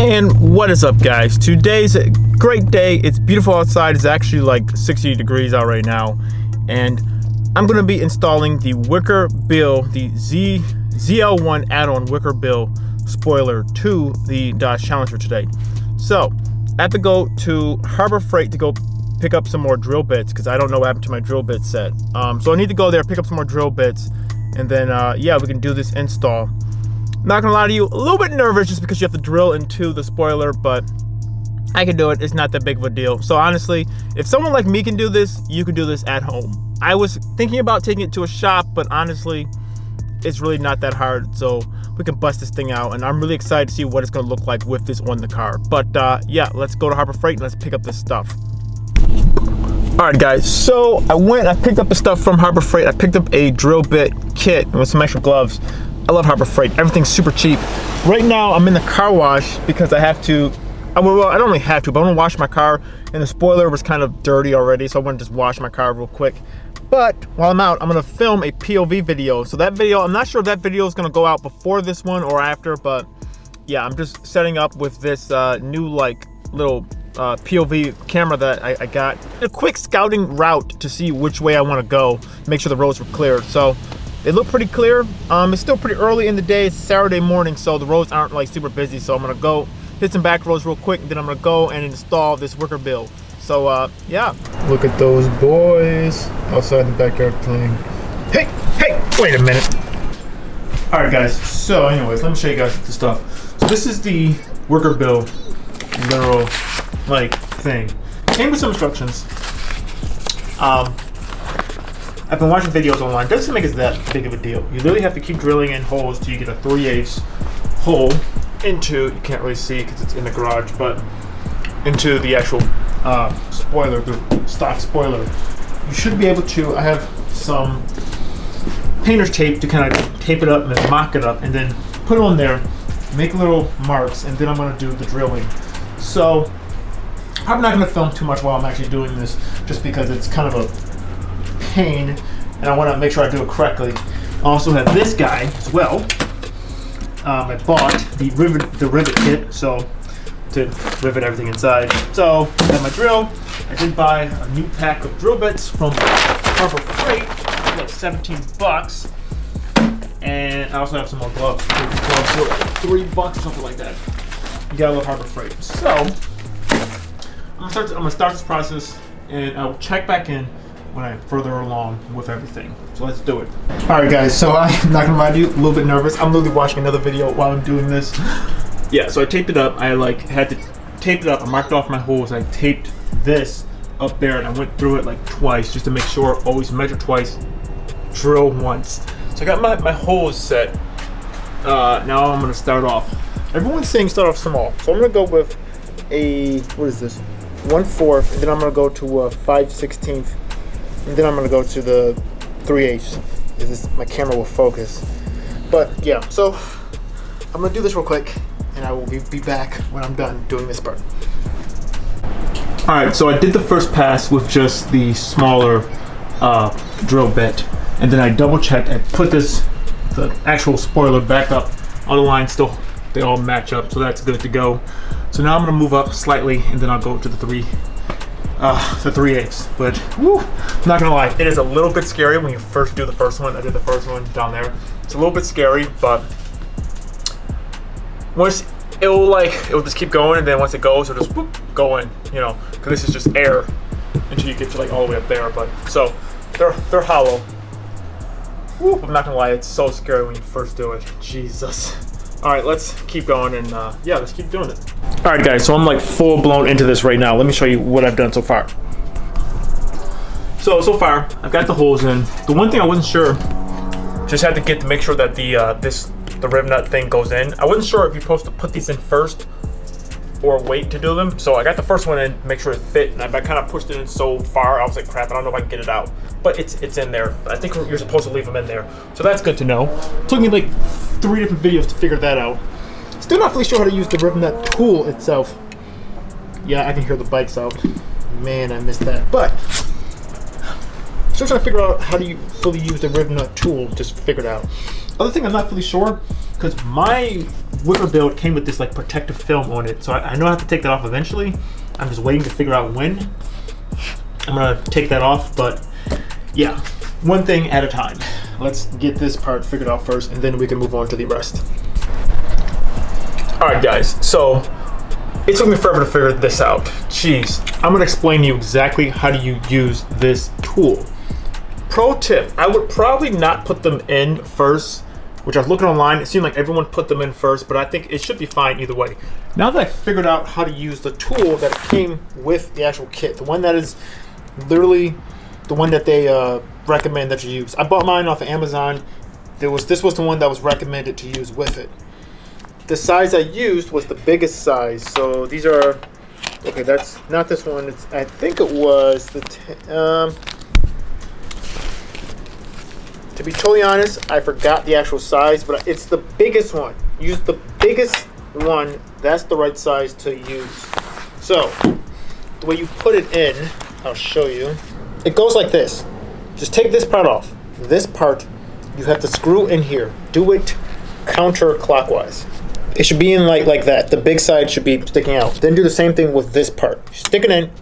And what is up, guys? Today's a great day. It's beautiful outside. It's actually like 60 degrees out right now, and I'm going to be installing the Wicker Bill, the Zl1 add-on Wicker Bill spoiler to the Dodge Challenger today. So I have to go to Harbor Freight to go pick up some more drill bits because I don't know what happened to my drill bit set. So I need to go there, pick up some more drill bits, and then yeah, we can do this install. Not gonna lie to you, a little bit nervous just because you have to drill into the spoiler, but I can do it. It's not that big of a deal. So honestly, if someone like me can do this, you can do this at home. I was thinking about taking it to a shop, but honestly, it's really not that hard. So we can bust this thing out, and I'm really excited to see what it's gonna look like with this on the car. But yeah, let's go to Harbor Freight and let's pick up this stuff. All right, guys, so I picked up the stuff from Harbor Freight. I picked up a drill bit kit with some extra gloves. I love Harbor Freight. Everything's super cheap. Right now, I'm in the car wash because I have to, well, I don't really have to, but I want to wash my car, and the spoiler was kind of dirty already, so I want to just wash my car real quick. But while I'm out, I'm going to film a POV video. So that video, I'm not sure if that video is going to go out before this one or after, but yeah, I'm just setting up with this new like little POV camera that I got. A quick scouting route to see which way I want to go, make sure the roads were cleared. So they look pretty clear. It's still pretty early in the day. It's Saturday morning, so the roads aren't like super busy. So I'm gonna go hit some back roads real quick, and then I'm gonna go and install this Wicker Bill. So yeah. Look at those boys outside the backyard playing. Hey, wait a minute. All right, guys. So anyways, let me show you guys the stuff. So this is the Wicker Bill literal like thing. Came with some instructions. I've been watching videos online. Doesn't make it that big of a deal. You literally have to keep drilling in holes till you get a 3/8 hole into, you can't really see because it's in the garage, but into the actual spoiler, the stock spoiler. You should be able to, I have some painter's tape to kind of tape it up and mock it up, and then put it on there, make little marks, and then I'm going to do the drilling. So I'm not going to film too much while I'm actually doing this, just because it's kind of a pain, and I want to make sure I do it correctly. I also have this guy as well. I bought the rivet kit, so to rivet everything inside. So I have my drill. I did buy a new pack of drill bits from Harbor Freight, like 17 bucks, and I also have some more gloves. Gloves were like $3 or something like that. You gotta love Harbor Freight. So I'm gonna start this process, and I'll check back in when I'm further along with everything. So let's do it. All right, guys, so I'm not gonna lie to you, a little bit nervous. I'm literally watching another video while I'm doing this. Yeah, so I taped it up. I like had to tape it up. I marked off my holes. I taped this up there, and I went through it like twice just to make sure. Always measure twice, drill once. So I got my holes set. Now I'm gonna start off. Everyone's saying start off small, so I'm gonna go with a, what is this, 1/4, and then I'm gonna go to a 5/16. And then I'm gonna go to the 3/8. My camera will focus. But yeah, so I'm gonna do this real quick, and I will be back when I'm done doing this part. All right, so I did the first pass with just the smaller drill bit, and then I double checked. I put the actual spoiler back up on the line. Still, they all match up, so that's good to go. So now I'm gonna move up slightly, and then I'll go to the 3/8. But woo, I'm not gonna lie, it is a little bit scary when you first do the first one. I did the first one down there. It's a little bit scary, but once it will just keep going, and then once it goes, it'll just whoop, go in, you know, because this is just air until you get to like all the way up there. But so they're hollow. Woo, I'm not gonna lie, it's so scary when you first do it. Jesus. All right, let's keep going, and yeah, let's keep doing it. All right, guys, so I'm like full blown into this right now. Let me show you what I've done so far. So far, I've got the holes in. The one thing I wasn't sure, just had to get to make sure that the rib nut thing goes in. I wasn't sure if you're supposed to put these in first or wait to do them. So I got the first one in, make sure it fit, and I kind of pushed it in so far, I was like, crap, I don't know if I can get it out. But it's in there. I think you're supposed to leave them in there. So that's good to know. It took me like 3 different videos to figure that out. Still not fully sure how to use the rib nut tool itself. Yeah, I can hear the bikes out. Man, I missed that. But still trying to figure out how do you fully use the rib nut tool. Just figured out. Other thing I'm not fully sure, because my Wicker build came with this like protective film on it, so I know I have to take that off eventually. I'm just waiting to figure out when I'm gonna take that off, but yeah, one thing at a time. Let's get this part figured out first, and then we can move on to the rest. All right, guys, so it took me forever to figure this out. Jeez, I'm gonna explain to you exactly how do you use this tool. Pro tip, I would probably not put them in first, which I was looking online, it seemed like everyone put them in first, but I think it should be fine either way. Now that I figured out how to use the tool that came with the actual kit, the one that is literally the one that they recommend that you use. I bought mine off of Amazon. This was the one that was recommended to use with it. The size I used was the biggest size, so these are, okay, that's not this one. It's, I think it was the, to be totally honest, I forgot the actual size, but it's the biggest one. Use the biggest one. That's the right size to use. So, the way you put it in, I'll show you. It goes like this. Just take this part off. This part, you have to screw in here. Do it counterclockwise. It should be in like that. The big side should be sticking out. Then do the same thing with this part. Stick it in,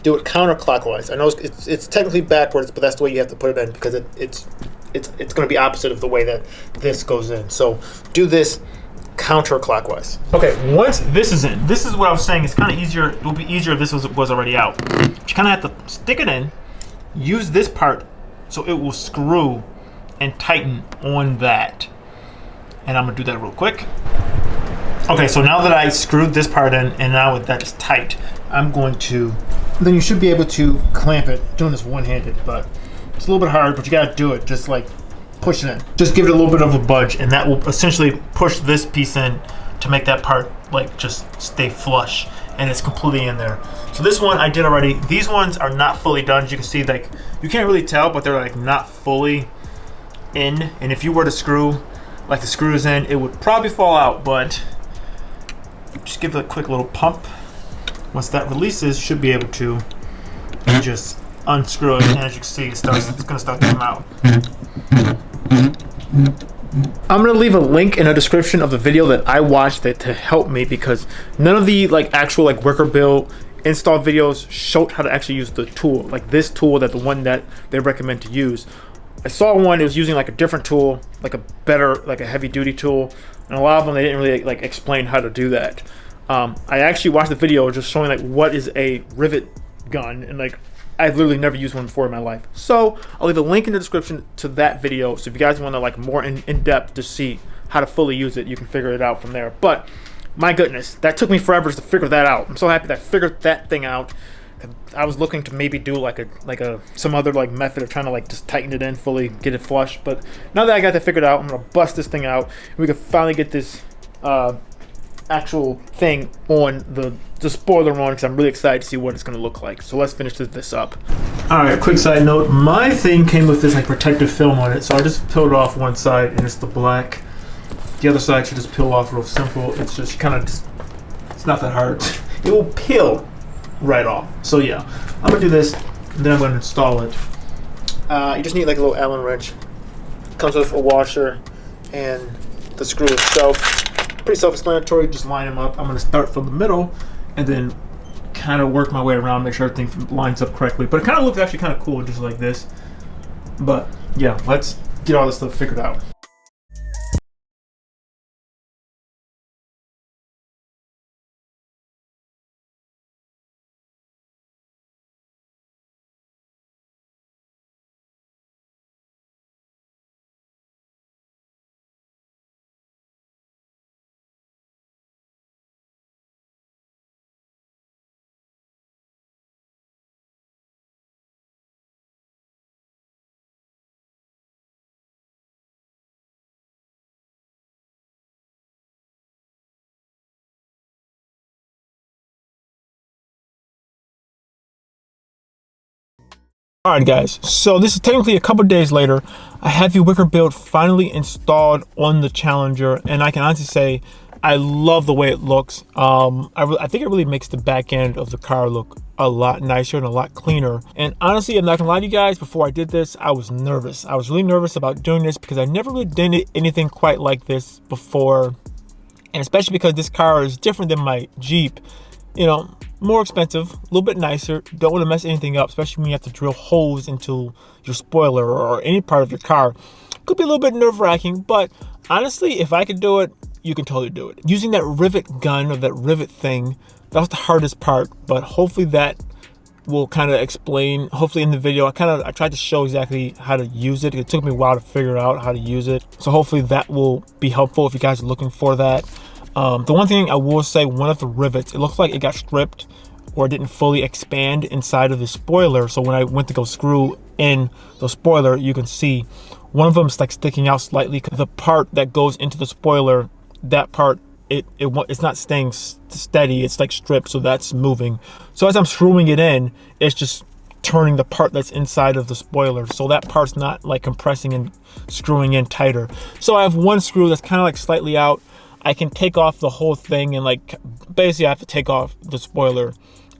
do it counterclockwise. I know it's technically backwards, but that's the way you have to put it in because it's going to be opposite of the way that this goes in. So do this counterclockwise. Okay, once this is in, this is what I was saying. It's kind of easier. It will be easier if this was already out. You kind of have to stick it in, use this part so it will screw and tighten on that. And I'm going to do that real quick. Okay, so now that I screwed this part in and now that is tight, I'm going to, then you should be able to clamp it. Doing this one-handed, but it's a little bit hard, but you gotta do it. Just like push it in. Just give it a little bit of a budge, and that will essentially push this piece in to make that part like just stay flush, and it's completely in there. So this one I did already. These ones are not fully done. As you can see, like you can't really tell, but they're like not fully in. And if you were to screw like the screws in, it would probably fall out, but just give it a quick little pump. Once that releases, you should be able to just unscrew it, and as you can see, it's going to start to come out. I'm going to leave a link in the description of the video that I watched to help me, because none of the like actual like wickerbill install videos showed how to actually use the tool, like this tool, that the one that they recommend to use. I saw one, it was using like a different tool, like a better, like a heavy duty tool, and a lot of them they didn't really like explain how to do that. I actually watched the video just showing like what is a rivet gun, and like I've literally never used one before in my life. So I'll leave a link in the description to that video, so if you guys want to like more in depth to see how to fully use it, you can figure it out from there. But my goodness, that took me forever to figure that out. I'm so happy that I figured that thing out. I was looking to maybe do like some other like method of trying to like just tighten it in fully, get it flush. But now that I got that figured out, I'm gonna bust this thing out, and we can finally get this actual thing on the spoiler on, because I'm really excited to see what it's gonna look like. So let's finish this up. All right, quick side note: my thing came with this like protective film on it, so I just peeled off one side, and it's the black. The other side should just peel off real simple. It's just kind of it's not that hard. It will peel right off. So yeah, I'm gonna do this, and then I'm gonna install it. You just need like a little Allen wrench. Comes with a washer and the screw itself. Pretty self-explanatory. Just line them up. I'm gonna start from the middle, and then kind of work my way around, make sure everything lines up correctly. But it kind of looks actually kind of cool, just like this. But yeah, let's get all this stuff figured out. Alright guys, so this is technically a couple days later. I have the Wicker build finally installed on the Challenger, and I can honestly say I love the way it looks. I think it really makes the back end of the car look a lot nicer and a lot cleaner. And honestly, I'm not gonna lie to you guys, before I did this, I was nervous. I was really nervous about doing this because I never really did anything quite like this before And especially because this car is different than my Jeep, you know, more expensive, a little bit nicer. Don't want to mess anything up, especially when you have to drill holes into your spoiler or any part of your car. Could be a little bit nerve-wracking, but honestly, if I could do it, you can totally do it. Using that rivet gun or that rivet thing, that was the hardest part, but hopefully that will kind of explain, hopefully in the video, I tried to show exactly how to use it. It took me a while to figure out how to use it. So hopefully that will be helpful if you guys are looking for that. The one thing I will say, one of the rivets, it looks like it got stripped or it didn't fully expand inside of the spoiler. So when I went to go screw in the spoiler, you can see one of them is like sticking out slightly. The part that goes into the spoiler, that part, it's not staying steady, it's like stripped, so that's moving. So as I'm screwing it in, it's just turning the part that's inside of the spoiler, so that part's not like compressing and screwing in tighter. So I have one screw that's kind of like slightly out. I can take off the whole thing, and like basically I have to take off the spoiler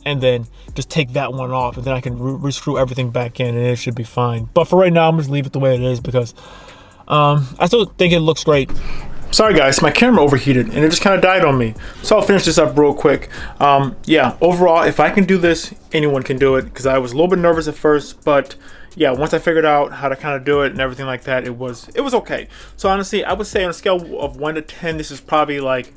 and then just take that one off, and then I can re-screw everything back in and it should be fine. But for right now, I'm just leave it the way it is because I still think it looks great. Sorry guys, my camera overheated and it just kind of died on me. So I'll finish this up real quick. Yeah, overall, if I can do this, anyone can do it, because I was a little bit nervous at first, but yeah, once I figured out how to kind of do it and everything like that, it was okay. So honestly, I would say on a scale of 1 to 10, this is probably like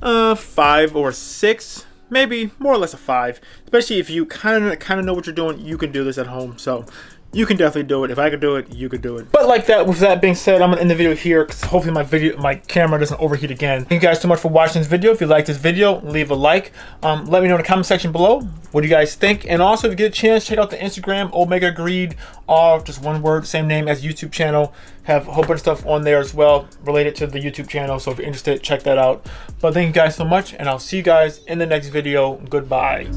5 or 6, maybe more or less a 5. Especially if you kind of know what you're doing, you can do this at home. So you can definitely do it. If I could do it, you could do it. But like that, with that being said, I'm gonna end the video here because hopefully my camera doesn't overheat again. Thank you guys so much for watching this video. If you like this video, leave a like. Let me know in the comment section below what do you guys think. And also, if you get a chance, check out the Instagram, OmegaGreed, all just one word, same name as YouTube channel. Have a whole bunch of stuff on there as well related to the YouTube channel. So if you're interested, check that out. But thank you guys so much, and I'll see you guys in the next video. Goodbye.